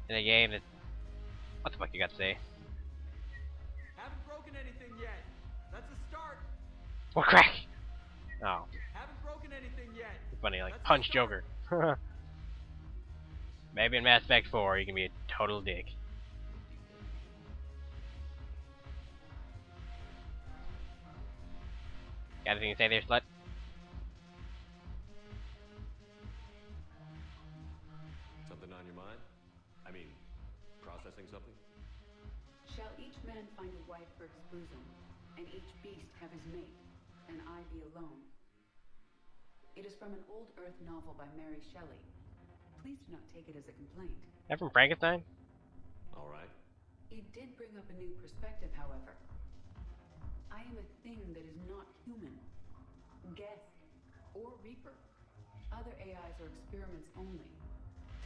in a game that... What the fuck you got to say? Haven't broken anything yet. That's a start. What crack? Oh, Haven't broken anything yet. funny, like That's a punch start. Joker. Maybe in Mass Effect 4 you can be a total dick. Got anything to say there, slut? Something on your mind? I mean, processing something? Shall each man find a wife for his bosom, and each beast have his mate, and I be alone? It is from an old Earth novel by Mary Shelley. Please do not take it as a complaint. That from Frankenstein? All right. It did bring up a new perspective, however. I am a thing that is not human. Geth or Reaper. Other AIs are experiments only,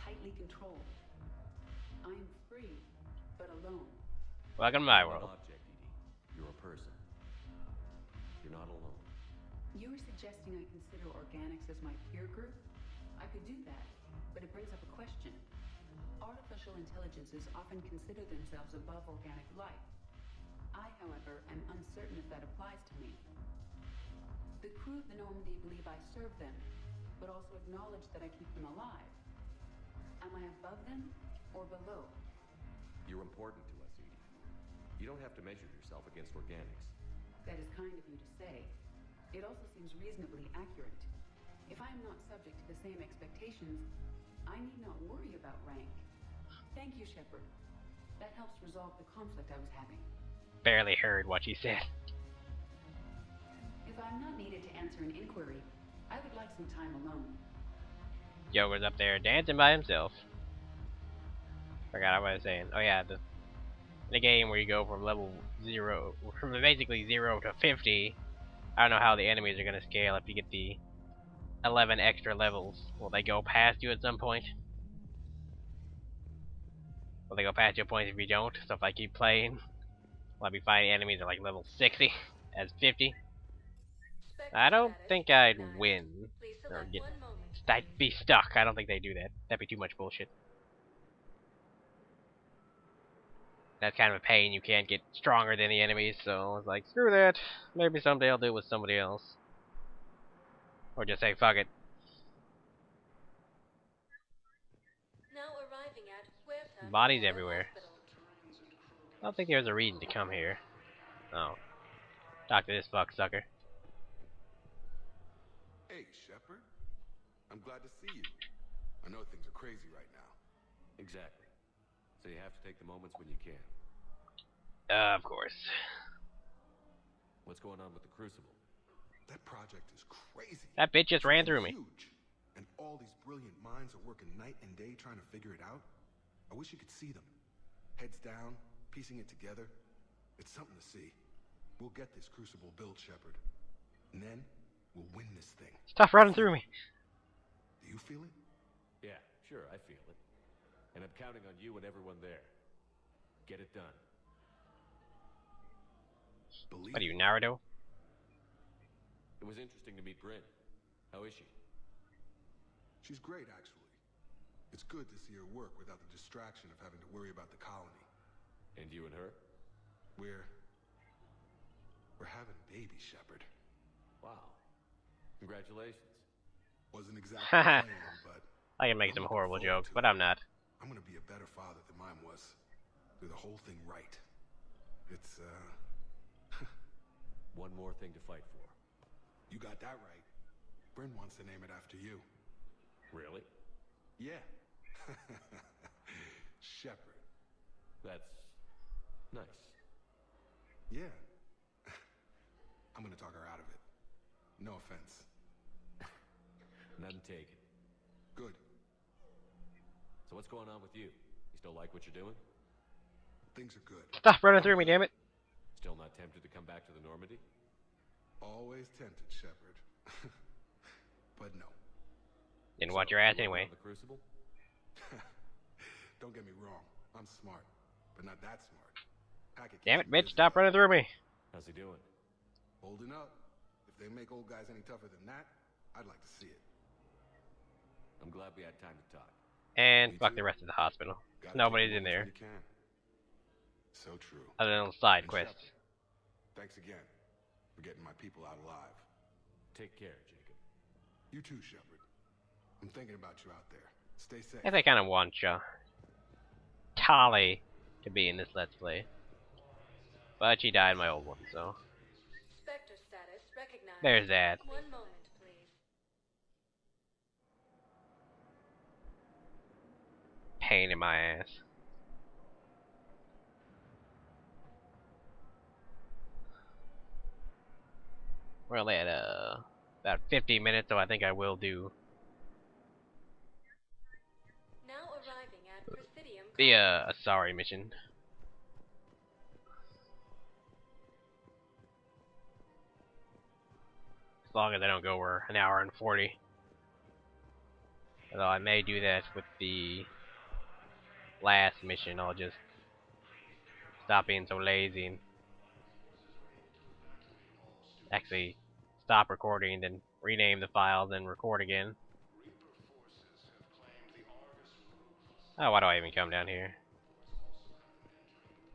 tightly controlled. I am free, but alone. Welcome to my You're world. an object, Edie. You're a person. You're not alone. You are suggesting I consider organics as my peer group? I could do that, but it brings up a question. Artificial intelligences often consider themselves above organic life. I, however, am uncertain if that applies to me. The crew of the Normandy believe I serve them, but also acknowledge that I keep them alive. Am I above them or below? You're important to us, Edie. You don't have to measure yourself against organics. That is kind of you to say. It also seems reasonably accurate. If I am not subject to the same expectations, I need not worry about rank. Thank you, Shepard. That helps resolve the conflict I was having. Barely heard what you said. If I'm not needed to answer an inquiry, I would like some time alone. Joker's up there dancing by himself. Forgot what I was saying. Oh yeah, the game where you go from level 0, from basically 0 to 50. I don't know how the enemies are gonna scale if you get the 11 extra levels. Will they go past you at some point? Will they go past you at points if you don't? So if I keep playing, will I be fighting enemies at like level 60 as 50? I don't think I'd win or get be stuck. I don't think they do that. That'd be too much bullshit. That's kind of a pain. You can't get stronger than the enemies, so it's like, screw that. Maybe someday I'll do it with somebody else. Or just say, fuck it. Now arriving at Huerta Bodies Memorial everywhere. Hospital. I don't think there's a reason to come here. Oh. Talk to this fuck sucker. Hey, Shepard. I'm glad to see you. I know things are crazy right now. Exactly. So you have to take the moments when you can. Of course. What's going on with the Crucible? That project is crazy. That bitch just ran through me. Huge. And all these brilliant minds are working night and day trying to figure it out. I wish you could see them. Heads down, piecing it together. It's something to see. We'll get this Crucible built, Shepard. And then, we'll win this thing. Stop running through me. Do you feel it? Yeah, sure, I feel it. And I'm counting on you and everyone there. Get it done. Believe What are you, it. Naruto? It was interesting to meet Bryn. How is she? She's great, actually. It's good to see her work without the distraction of having to worry about the colony. And you and her? We're having a baby, Shepard. Wow. Congratulations. Wasn't exactly planned, but I can make some horrible jokes, but I'm not. I'm gonna be a better father than mine was. Do the whole thing right. It's One more thing to fight for. you got that right. Bryn wants to name it after you. Really? Yeah. Shepard. That's nice. Yeah. I'm gonna talk her out of it. No offense. None taken. Good. So what's going on with you? You still like what you're doing? Things are good. Stop running through me, damn it. Still not tempted to come back to the Normandy? Always tempted, Shepard. But no. Didn't watch your ass you working anyway. on the Crucible? Don't get me wrong. I'm smart, but not that smart. Hackett Damn keeps it, me bitch, busy, stop though. running through me. How's he doing? Holding up. If they make old guys any tougher than that, I'd like to see it. I'm glad we had time to talk. And Me fuck too. the rest of the hospital. Gotta Nobody's keep in moving there. till you can. So true. Other than side And quests. Shepard, thanks again for getting my people out alive. Take care, Jacob. You too, Shepard. I'm thinking about you out there. Stay safe. I guess I kind of want Tali to be in this Let's Play. But she died in my old one, so. Spectre status recognized. There's that. 1 moment, please. Pain in my ass. We're only at about 50 minutes, so I think I will do Now arriving at Presidium. the Asari mission. As long as I don't go over an hour and 40. Although I may do that with the last mission. I'll just stop being so lazy and actually stop recording, then rename the file, then record again. Oh, why do I even come down here?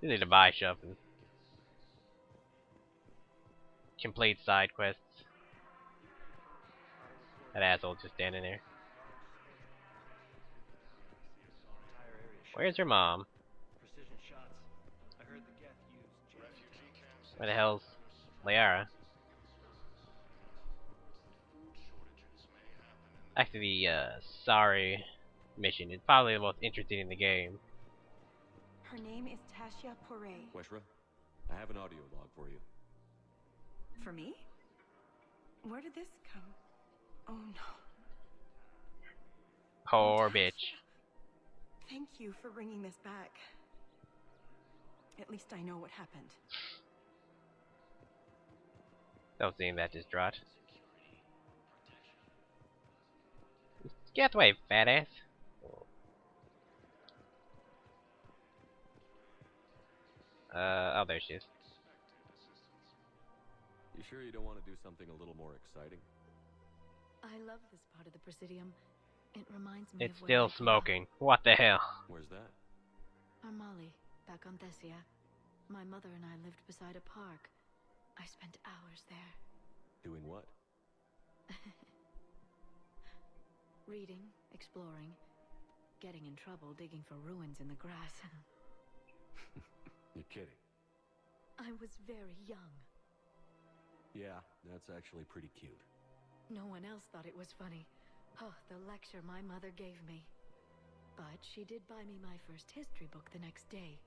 Easy to buy stuff and complete side quests. That asshole's just standing there. Where's your mom? Where the hell's Liara? Actually, the Sorry mission is probably the most interesting in the game. Her name is Tasha Poray. Weshra, I have an audio log for you. For me? Where did this come? Oh no. Poor bitch. Thank you for bringing this back. At least I know what happened. Don't seem that distraught. Get away, fat ass. Oh, there she is. You sure you don't want to do something a little more exciting? I love this part of the Presidium. It reminds me It's of still smoking. What the hell? Where's that? Armali, back on Thessia. My mother and I lived beside a park. I spent hours there. Doing what? Reading, exploring, getting in trouble digging for ruins in the grass. You're kidding. I was very young. Yeah, that's actually pretty cute. No one else thought it was funny. Oh, the lecture my mother gave me. But she did buy me my first history book the next day.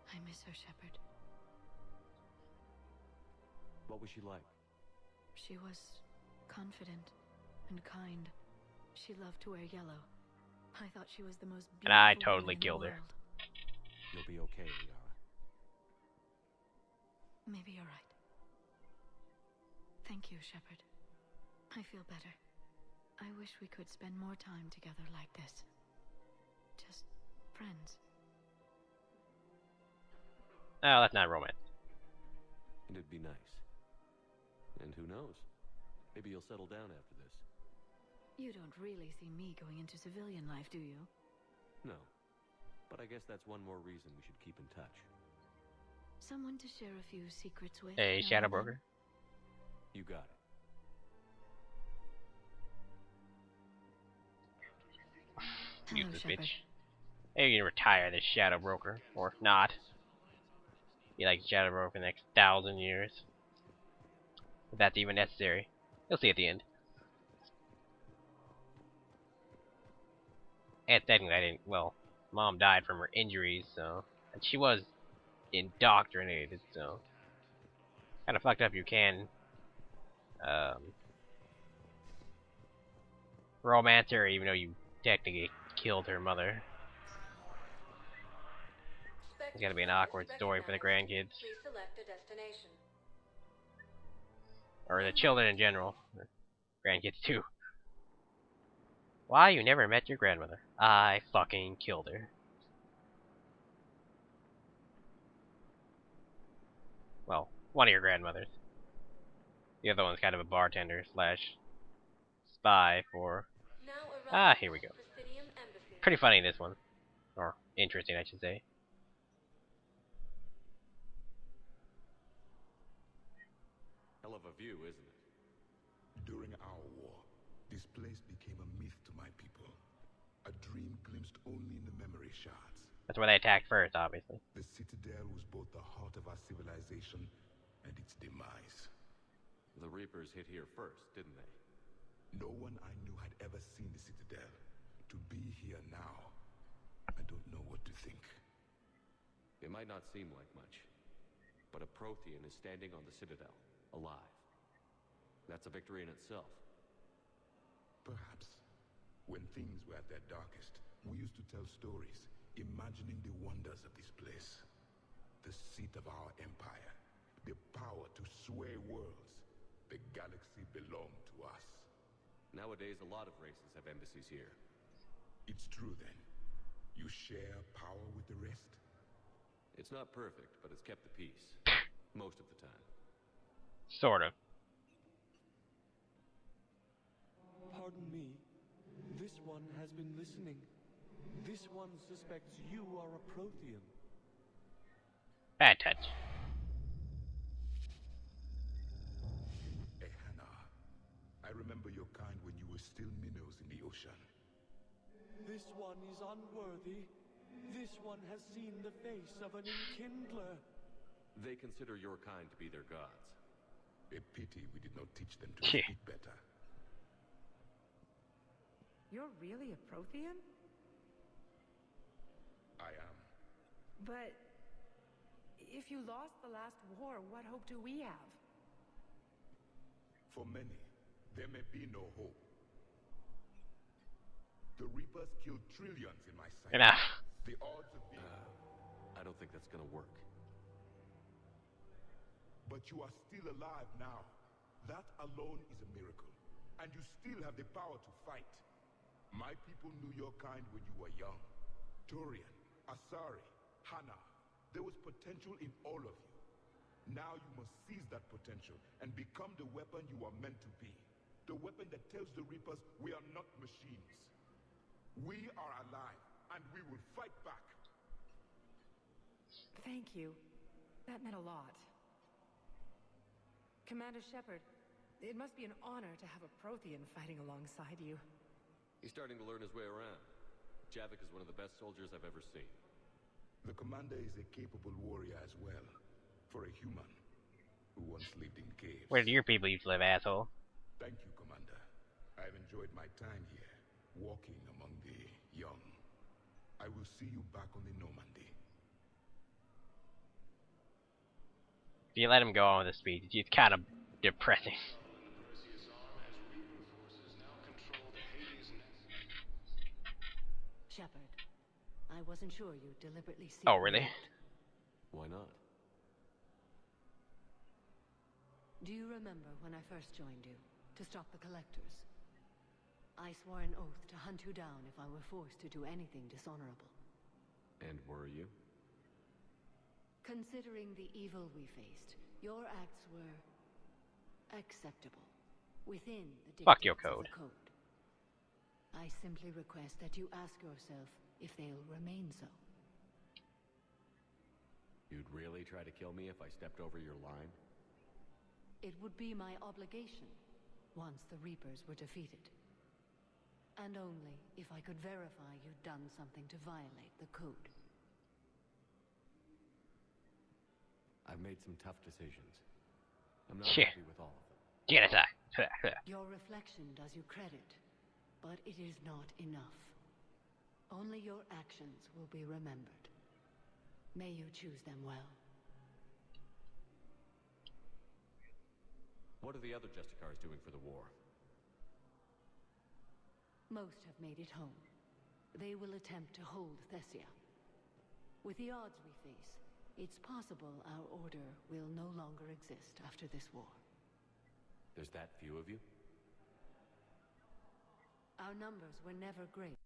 I miss her, Shepard. What was she like? She was confident and kind. She loved to wear yellow. I thought she was the most beautiful And I woman totally in the killed her. world. You'll be okay, Liara. Maybe you're right. Thank you, Shepard. I feel better. I wish we could spend more time together like this. Just friends. Oh, that's not romance. And it'd be nice. And who knows? Maybe you'll settle down after this. You don't really see me going into civilian life, do you? No. But I guess that's one more reason we should keep in touch. Someone to share a few secrets with. Hey, now Shadow and then? Broker. You got it. Hello, Useless Shepard. bitch. Maybe you can retire this Shadow Broker, or not. Be like Shadow Broker for the next 1,000 years. If that's even necessary. You'll see at the end. And technically I didn't, well, Mom died from her injuries, so, and she was indoctrinated, so, kind of fucked up you can, romance her even though you technically killed her mother. It's gotta be an awkward story for the grandkids. Please select a destination. Or the children in general. Or grandkids too. Why you never met your grandmother? I fucking killed her. Well, one of your grandmothers. The other one's kind of a bartender slash spy for... Now Ah, here we go. Presidium Embassy. Pretty funny, this one. Or interesting, I should say. Hell of a view, isn't it? During our war, this place became a myth to my people. A dream glimpsed only in the memory shards. That's where they attacked first, obviously. The Citadel was both the heart of our civilization and its demise. The Reapers hit here first, didn't they? No one I knew had ever seen the Citadel. To be here now, I don't know what to think. It might not seem like much, but a Prothean is standing on the Citadel, alive. That's a victory in itself. Perhaps. When things were at their darkest, we used to tell stories, imagining the wonders of this place. The seat of our empire, the power to sway worlds. The galaxy belonged to us. Nowadays, a lot of races have embassies here. It's true then. You share power with the rest? It's not perfect, but it's kept the peace. Most of the time. Sort of. Pardon me. This one has been listening. This one suspects you are a Prothean. Bad touch. Hannah, I remember your kind when you were still minnows in the ocean. This one is unworthy. This one has seen the face of an enkindler. They consider your kind to be their gods. A pity we did not teach them to speak better. You're really a Prothean? I am. But if you lost the last war, what hope do we have? For many, there may be no hope. The Reapers killed trillions in my sight. Enough. The odds of being... I don't think that's gonna work. But you are still alive now. That alone is a miracle. And you still have the power to fight. My people knew your kind when you were young. Turian, Asari, Hannah. There was potential in all of you. Now you must seize that potential and become the weapon you are meant to be. The weapon that tells the Reapers we are not machines. We are alive, and we will fight back. Thank you. That meant a lot. Commander Shepard, it must be an honor to have a Prothean fighting alongside you. He's starting to learn his way around. Javik is one of the best soldiers I've ever seen. The commander is a capable warrior as well. For a human who once lived in caves. Where do your people used to live, asshole? Thank you, Commander. I've enjoyed my time here, walking among the young. I will see you back on the Normandy. If you let him go on with the speech, it's kind of depressing. Shepard, I wasn't sure you deliberately seek Oh, really? me out. Why not? Do you remember when I first joined you, to stop the Collectors? I swore an oath to hunt you down if I were forced to do anything dishonorable. And were you? Considering the evil we faced, your acts were acceptable within the Fuck your dictates of code. the code. I simply request that you ask yourself if they'll remain so. You'd really try to kill me if I stepped over your line? It would be my obligation once the Reapers were defeated. And only if I could verify you'd done something to violate the code. I've made some tough decisions. I'm not Shit. happy with all of them. Genocide. Your reflection does you credit, but it is not enough. Only your actions will be remembered. May you choose them well. What are the other Justicars doing for the war? Most have made it home. They will attempt to hold Thessia. With the odds we face, it's possible our order will no longer exist after this war. There's that few of you? Our numbers were never great.